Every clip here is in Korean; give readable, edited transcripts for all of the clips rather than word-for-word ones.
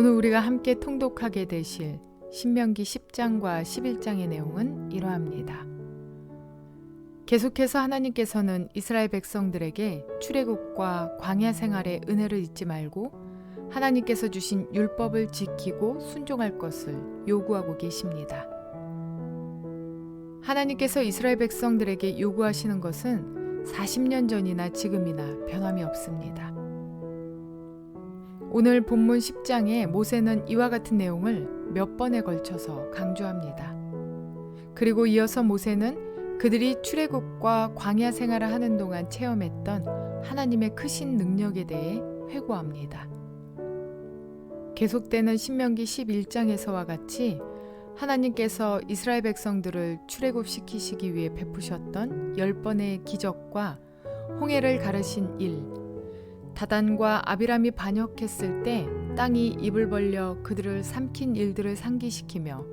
오늘 우리가 함께 통독하게 되실 신명기 10장과 11장의 내용은 이러합니다. 계속해서 하나님께서는 이스라엘 백성들에게 출애굽과 광야 생활의 은혜를 잊지 말고 하나님께서 주신 율법을 지키고 순종할 것을 요구하고 계십니다. 하나님께서 이스라엘 백성들에게 요구하시는 것은 40년 전이나 지금이나 변함이 없습니다. 오늘 본문 10장에 모세는 이와 같은 내용을 몇 번에 걸쳐서 강조합니다. 그리고 이어서 모세는 그들이 출애굽과 광야 생활을 하는 동안 체험했던 하나님의 크신 능력에 대해 회고합니다. 계속되는 신명기 11장에서와 같이 하나님께서 이스라엘 백성들을 출애굽시키시기 위해 베푸셨던 10번의 기적과 홍해를 가르신 일, 다단과 아비람이 반역했을 때 땅이 입을 벌려 그들을 삼킨 일들을 상기시키며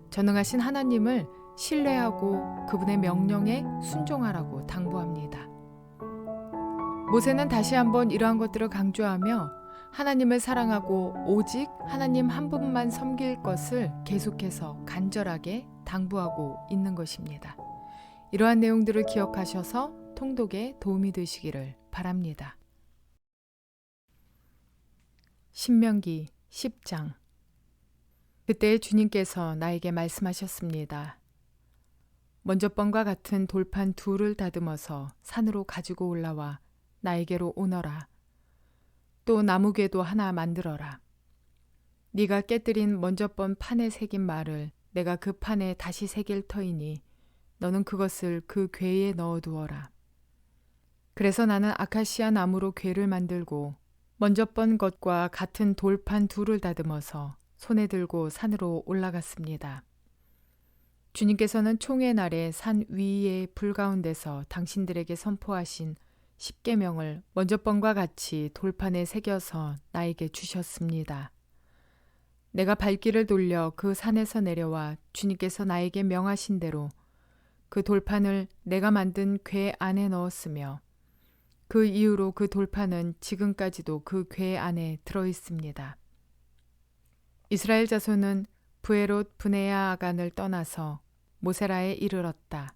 전능하신 하나님을 신뢰하고 그분의 명령에 순종하라고 당부합니다. 모세는 다시 한번 이러한 것들을 강조하며 하나님을 사랑하고 오직 하나님 한 분만 섬길 것을 계속해서 간절하게 당부하고 있는 것입니다. 이러한 내용들을 기억하셔서 통독에 도움이 되시기를 바랍니다. 신명기 10장. 그때 주님께서 나에게 말씀하셨습니다. 먼저 번과 같은 돌판 둘을 다듬어서 산으로 가지고 올라와 나에게로 오너라. 또 나무궤도 하나 만들어라. 네가 깨뜨린 먼저 번 판에 새긴 말을 내가 그 판에 다시 새길 터이니 너는 그것을 그 궤에 넣어두어라. 그래서 나는 아카시아 나무로 궤를 만들고 먼저 번 것과 같은 돌판 둘을 다듬어서 손에 들고 산으로 올라갔습니다. 주님께서는 총회 날에 산 위에 불 가운데서 당신들에게 선포하신 십계명을 먼저 번과 같이 돌판에 새겨서 나에게 주셨습니다. 내가 발길을 돌려 그 산에서 내려와 주님께서 나에게 명하신 대로 그 돌판을 내가 만든 궤 안에 넣었으며 그 이후로 그 돌판은 지금까지도 그 궤 안에 들어 있습니다. 이스라엘 자손은 브에롯 브네야 아간을 떠나서 모세라에 이르렀다.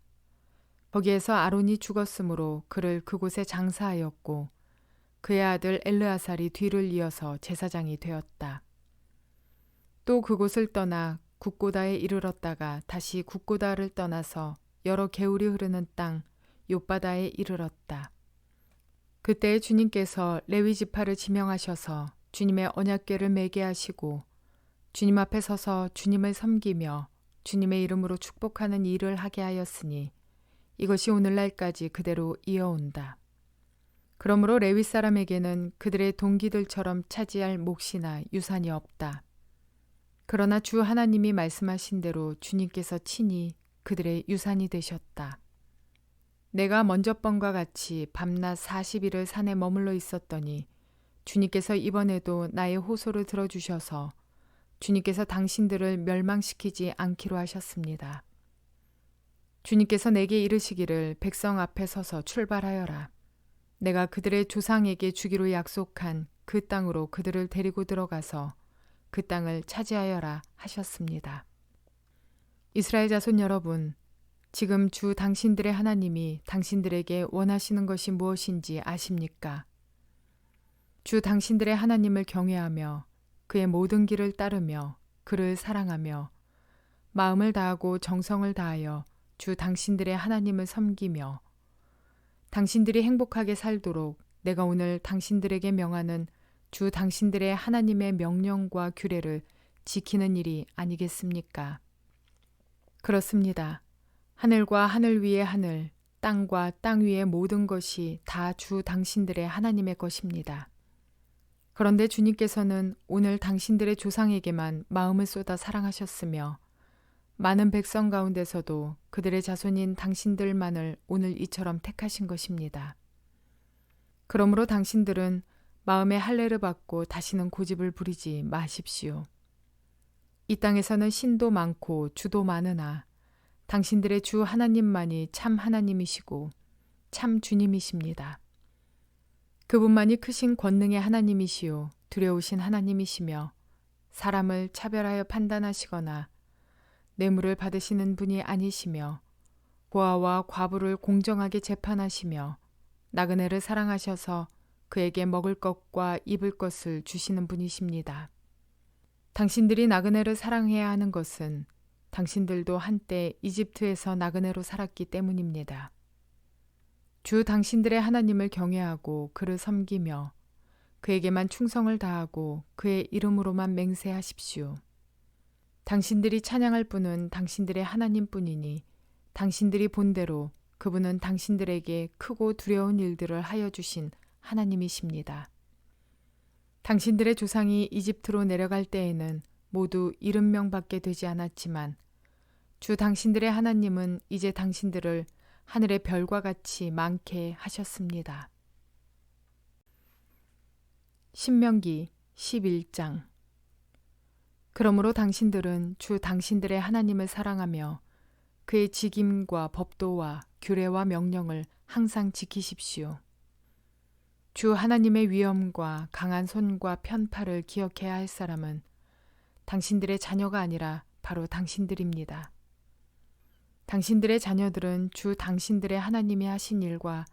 거기에서 아론이 죽었으므로 그를 그곳에 장사하였고 그의 아들 엘르아살이 뒤를 이어서 제사장이 되었다. 또 그곳을 떠나 굽고다에 이르렀다가 다시 굽고다를 떠나서 여러 개울이 흐르는 땅 욥바다에 이르렀다. 그때 주님께서 레위 지파를 지명하셔서 주님의 언약궤를 매게 하시고 주님 앞에 서서 주님을 섬기며 주님의 이름으로 축복하는 일을 하게 하였으니 이것이 오늘날까지 그대로 이어온다. 그러므로 레위 사람에게는 그들의 동기들처럼 차지할 몫이나 유산이 없다. 그러나 주 하나님이 말씀하신 대로 주님께서 친히 그들의 유산이 되셨다. 내가 먼저 번과 같이 밤낮 40일을 산에 머물러 있었더니 주님께서 이번에도 나의 호소를 들어주셔서 주님께서 당신들을 멸망시키지 않기로 하셨습니다. 주님께서 내게 이르시기를 백성 앞에 서서 출발하여라. 내가 그들의 조상에게 주기로 약속한 그 땅으로 그들을 데리고 들어가서 그 땅을 차지하여라 하셨습니다. 이스라엘 자손 여러분, 지금 주 당신들의 하나님이 당신들에게 원하시는 것이 무엇인지 아십니까? 주 당신들의 하나님을 경외하며 그의 모든 길을 따르며 그를 사랑하며 마음을 다하고 정성을 다하여 주 당신들의 하나님을 섬기며 당신들이 행복하게 살도록 내가 오늘 당신들에게 명하는 주 당신들의 하나님의 명령과 규례를 지키는 일이 아니겠습니까? 그렇습니다. 하늘과 하늘 위의 하늘, 땅과 땅 위의 모든 것이 다 주 당신들의 하나님의 것입니다. 그런데 주님께서는 오늘 당신들의 조상에게만 마음을 쏟아 사랑하셨으며 많은 백성 가운데서도 그들의 자손인 당신들만을 오늘 이처럼 택하신 것입니다. 그러므로 당신들은 마음에 할례를 받고 다시는 고집을 부리지 마십시오. 이 땅에서는 신도 많고 주도 많으나 당신들의 주 하나님만이 참 하나님이시고 참 주님이십니다. 그분만이 크신 권능의 하나님이시요 두려우신 하나님이시며 사람을 차별하여 판단하시거나 뇌물을 받으시는 분이 아니시며 고아와 과부를 공정하게 재판하시며 나그네를 사랑하셔서 그에게 먹을 것과 입을 것을 주시는 분이십니다. 당신들이 나그네를 사랑해야 하는 것은 당신들도 한때 이집트에서 나그네로 살았기 때문입니다. 주 당신들의 하나님을 경외하고 그를 섬기며 그에게만 충성을 다하고 그의 이름으로만 맹세하십시오. 당신들이 찬양할 분은 당신들의 하나님뿐이니 당신들이 본대로 그분은 당신들에게 크고 두려운 일들을 하여 주신 하나님이십니다. 당신들의 조상이 이집트로 내려갈 때에는 모두 70명밖에 되지 않았지만 주 당신들의 하나님은 이제 당신들을 하늘의 별과 같이 많게 하셨습니다. 신명기 11장. 그러므로 당신들은 주 당신들의 하나님을 사랑하며 그의 직임과 법도와 규례와 명령을 항상 지키십시오. 주 하나님의 위엄과 강한 손과 편팔을 기억해야 할 사람은 당신들의 자녀가 아니라 바로 당신들입니다. 당신들의 자녀들은 주 당신들의 하나님이 하신 일과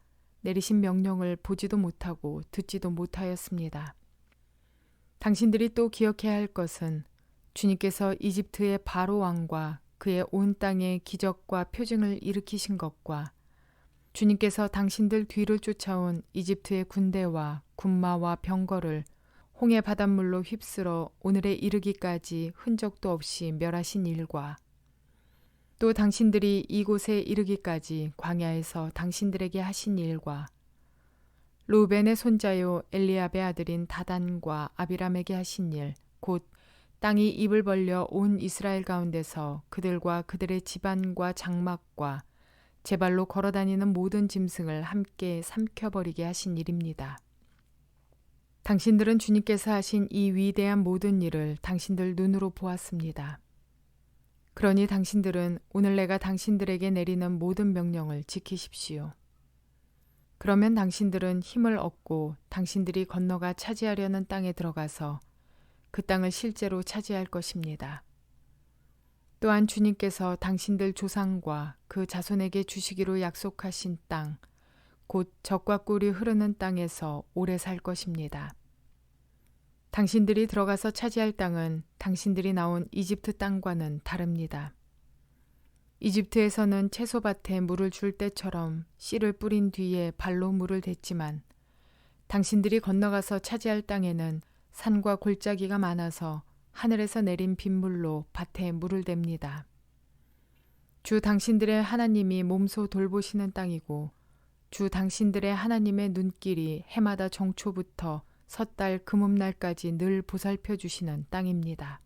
내리신 명령을 보지도 못하고 듣지도 못하였습니다. 당신들이 또 기억해야 할 것은 주님께서 이집트의 바로 왕과 그의 온 땅에 기적과 표징을 일으키신 것과 주님께서 당신들 뒤를 쫓아온 이집트의 군대와 군마와 병거를 홍해 바닷물로 휩쓸어 오늘에 이르기까지 흔적도 없이 멸하신 일과 또 당신들이 이곳에 이르기까지 광야에서 당신들에게 하신 일과 루벤의 손자요 엘리압의 아들인 다단과 아비람에게 하신 일, 곧 땅이 입을 벌려 온 이스라엘 가운데서 그들과 그들의 집안과 장막과 제발로 걸어다니는 모든 짐승을 함께 삼켜버리게 하신 일입니다. 당신들은 주님께서 하신 이 위대한 모든 일을 당신들 눈으로 보았습니다. 그러니 당신들은 오늘 내가 당신들에게 내리는 모든 명령을 지키십시오. 그러면 당신들은 힘을 얻고 당신들이 건너가 차지하려는 땅에 들어가서 그 땅을 실제로 차지할 것입니다. 또한 주님께서 당신들 조상과 그 자손에게 주시기로 약속하신 땅, 곧 젖과 꿀이 흐르는 땅에서 오래 살 것입니다. 당신들이 들어가서 차지할 땅은 당신들이 나온 이집트 땅과는 다릅니다. 이집트에서는 채소밭에 물을 줄 때처럼 씨를 뿌린 뒤에 발로 물을 댔지만 당신들이 건너가서 차지할 땅에는 산과 골짜기가 많아서 하늘에서 내린 빗물로 밭에 물을 댑니다. 주 당신들의 하나님이 몸소 돌보시는 땅이고 주 당신들의 하나님의 눈길이 해마다 정초부터 섣달 금음날까지 늘 보살펴 주시는 땅입니다.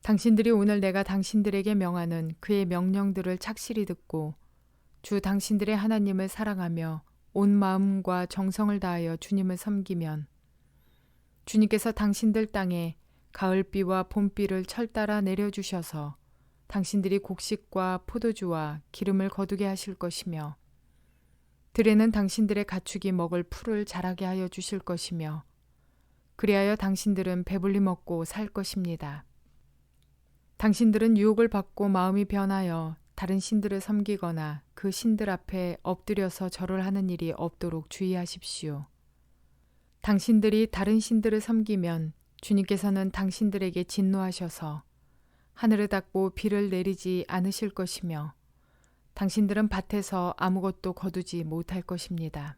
당신들이 오늘 내가 당신들에게 명하는 그의 명령들을 착실히 듣고 주 당신들의 하나님을 사랑하며 온 마음과 정성을 다하여 주님을 섬기면 주님께서 당신들 땅에 가을비와 봄비를 철따라 내려주셔서 당신들이 곡식과 포도주와 기름을 거두게 하실 것이며 들에는 당신들의 가축이 먹을 풀을 자라게 하여 주실 것이며 그리하여 당신들은 배불리 먹고 살 것입니다. 당신들은 유혹을 받고 마음이 변하여 다른 신들을 섬기거나 그 신들 앞에 엎드려서 절을 하는 일이 없도록 주의하십시오. 당신들이 다른 신들을 섬기면 주님께서는 당신들에게 진노하셔서 하늘을 닫고 비를 내리지 않으실 것이며 당신들은 밭에서 아무것도 거두지 못할 것입니다.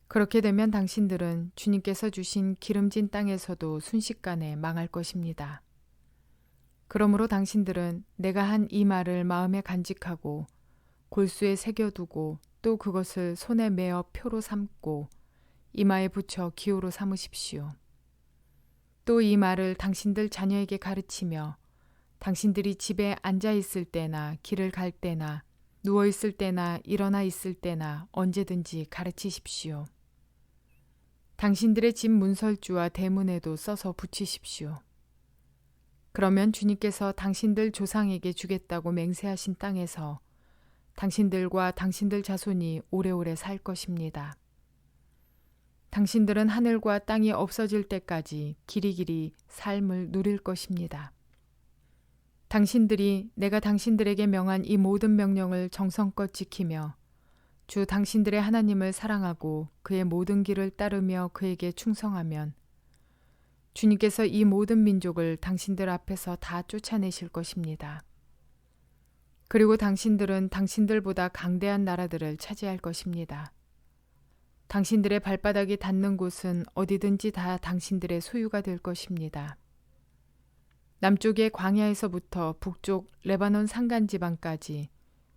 그렇게 되면 당신들은 주님께서 주신 기름진 땅에서도 순식간에 망할 것입니다. 그러므로 당신들은 내가 한 이 말을 마음에 간직하고 골수에 새겨두고 또 그것을 손에 메어 표로 삼고 이마에 붙여 기호로 삼으십시오. 또 이 말을 당신들 자녀에게 가르치며 당신들이 집에 앉아 있을 때나 길을 갈 때나 누워 있을 때나 일어나 있을 때나 언제든지 가르치십시오. 당신들의 집 문설주와 대문에도 써서 붙이십시오. 그러면 주님께서 당신들 조상에게 주겠다고 맹세하신 땅에서 당신들과 당신들 자손이 오래오래 살 것입니다. 당신들은 하늘과 땅이 없어질 때까지 길이길이 삶을 누릴 것입니다. 당신들이 내가 당신들에게 명한 이 모든 명령을 정성껏 지키며 주 당신들의 하나님을 사랑하고 그의 모든 길을 따르며 그에게 충성하면 주님께서 이 모든 민족을 당신들 앞에서 다 쫓아내실 것입니다. 그리고 당신들은 당신들보다 강대한 나라들을 차지할 것입니다. 당신들의 발바닥이 닿는 곳은 어디든지 다 당신들의 소유가 될 것입니다. 남쪽의 광야에서부터 북쪽 레바논 산간 지방까지,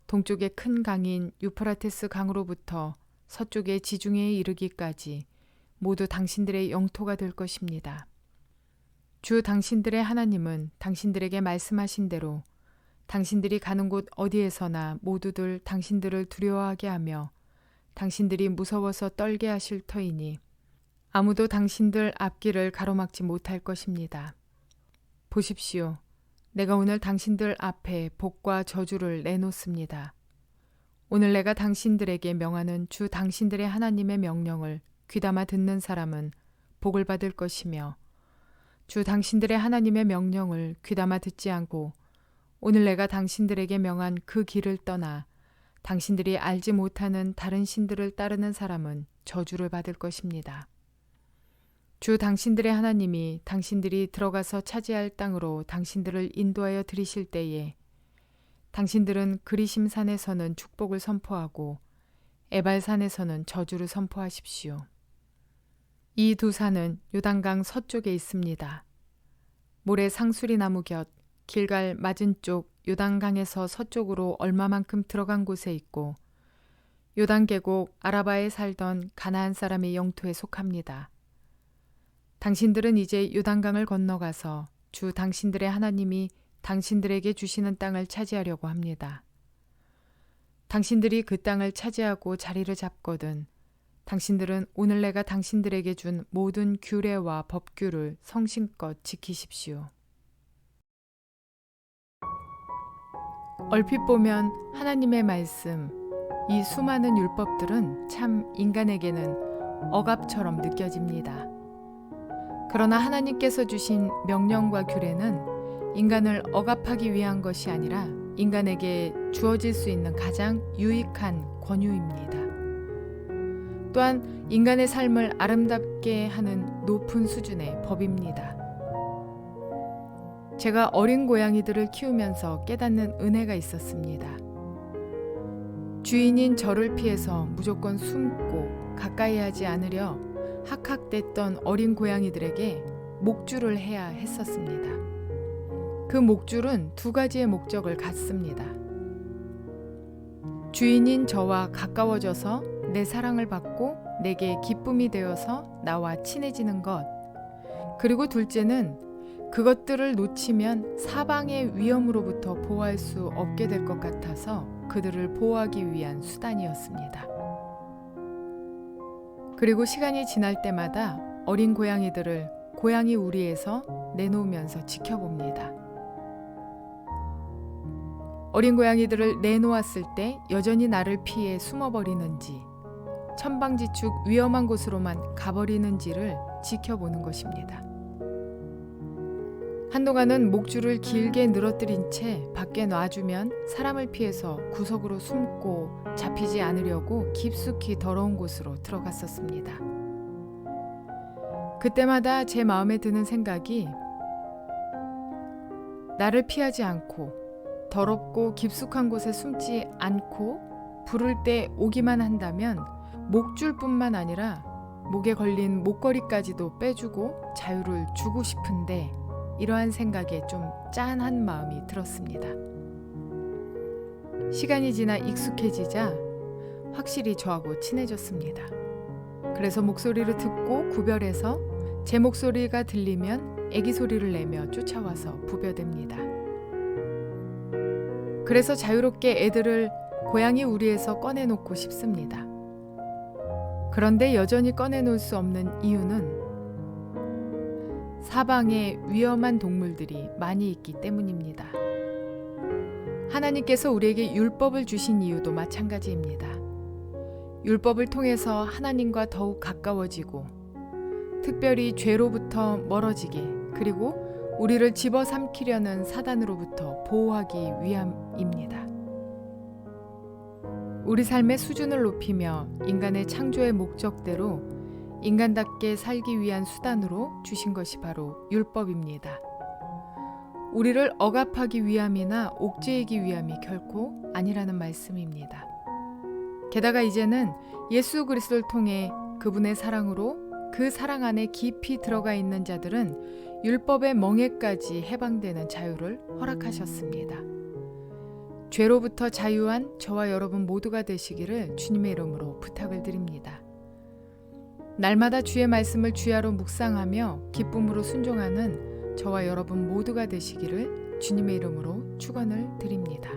동쪽의 큰 강인 유프라테스 강으로부터 서쪽의 지중해에 이르기까지 모두 당신들의 영토가 될 것입니다. 주 당신들의 하나님은 당신들에게 말씀하신 대로 당신들이 가는 곳 어디에서나 모두들 당신들을 두려워하게 하며 당신들이 무서워서 떨게 하실 터이니 아무도 당신들 앞길을 가로막지 못할 것입니다. 보십시오. 내가 오늘 당신들 앞에 복과 저주를 내놓습니다. 오늘 내가 당신들에게 명하는 주 당신들의 하나님의 명령을 귀담아 듣는 사람은 복을 받을 것이며 주 당신들의 하나님의 명령을 귀담아 듣지 않고 오늘 내가 당신들에게 명한 그 길을 떠나 당신들이 알지 못하는 다른 신들을 따르는 사람은 저주를 받을 것입니다. 주 당신들의 하나님이 당신들이 들어가서 차지할 땅으로 당신들을 인도하여 들이실 때에 당신들은 그리심 산에서는 축복을 선포하고 에발 산에서는 저주를 선포하십시오. 이 두 산은 요단강 서쪽에 있습니다. 모래 상수리 나무 곁 길갈 맞은쪽 요단강에서 서쪽으로 얼마만큼 들어간 곳에 있고 요단 계곡 아라바에 살던 가나안 사람의 영토에 속합니다. 당신들은 이제 요단강을 건너가서 주 당신들의 하나님이 당신들에게 주시는 땅을 차지하려고 합니다. 당신들이 그 땅을 차지하고 자리를 잡거든 당신들은 오늘 내가 당신들에게 준 모든 규례와 법규를 성심껏 지키십시오. 얼핏 보면 하나님의 말씀, 이 수많은 율법들은 참 인간에게는 억압처럼 느껴집니다. 그러나 하나님께서 주신 명령과 규례는 인간을 억압하기 위한 것이 아니라 인간에게 주어질 수 있는 가장 유익한 권유입니다. 또한 인간의 삶을 아름답게 하는 높은 수준의 법입니다. 제가 어린 고양이들을 키우면서 깨닫는 은혜가 있었습니다. 주인인 저를 피해서 무조건 숨고 가까이 하지 않으려 학학댔던 어린 고양이들에게 목줄을 해야 했었습니다. 그 목줄은 두 가지의 목적을 갖습니다. 주인인 저와 가까워져서 내 사랑을 받고 내게 기쁨이 되어서 나와 친해지는 것, 그리고 둘째는 그것들을 놓치면 사방의 위험으로부터 보호할 수 없게 될 것 같아서 그들을 보호하기 위한 수단이었습니다. 그리고 시간이 지날 때마다 어린 고양이들을 고양이 우리에서 내놓으면서 지켜봅니다. 어린 고양이들을 내놓았을 때 여전히 나를 피해 숨어버리는지 천방지축 위험한 곳으로만 가버리는지를 지켜보는 것입니다. 한동안은 목줄을 길게 늘어뜨린 채 밖에 놔주면 사람을 피해서 구석으로 숨고 잡히지 않으려고 깊숙이 더러운 곳으로 들어갔었습니다. 그때마다 제 마음에 드는 생각이 나를 피하지 않고 더럽고 깊숙한 곳에 숨지 않고 부를 때 오기만 한다면 목줄뿐만 아니라 목에 걸린 목걸이까지도 빼주고 자유를 주고 싶은데 이러한 생각에 좀 짠한 마음이 들었습니다. 시간이 지나 익숙해지자 확실히 저하고 친해졌습니다. 그래서 목소리를 듣고 구별해서 제 목소리가 들리면 애기 소리를 내며 쫓아와서 부벼댑니다. 그래서 자유롭게 애들을 고양이 우리에서 꺼내놓고 싶습니다. 그런데 여전히 꺼내놓을 수 없는 이유는 사방에 위험한 동물들이 많이 있기 때문입니다. 하나님께서 우리에게 율법을 주신 이유도 마찬가지입니다. 율법을 통해서 하나님과 더욱 가까워지고 특별히 죄로부터 멀어지게 그리고 우리를 집어삼키려는 사단으로부터 보호하기 위함입니다. 우리 삶의 수준을 높이며 인간의 창조의 목적대로 인간답게 살기 위한 수단으로 주신 것이 바로 율법입니다. 우리를 억압하기 위함이나 옥죄이기 위함이 결코 아니라는 말씀입니다. 게다가 이제는 예수 그리스도를 통해 그분의 사랑으로 그 사랑 안에 깊이 들어가 있는 자들은 율법의 멍에까지 해방되는 자유를 허락하셨습니다. 죄로부터 자유한 저와 여러분 모두가 되시기를 주님의 이름으로 부탁을 드립니다. 날마다 주의 말씀을 주야로 묵상하며 기쁨으로 순종하는 저와 여러분 모두가 되시기를 주님의 이름으로 축원을 드립니다.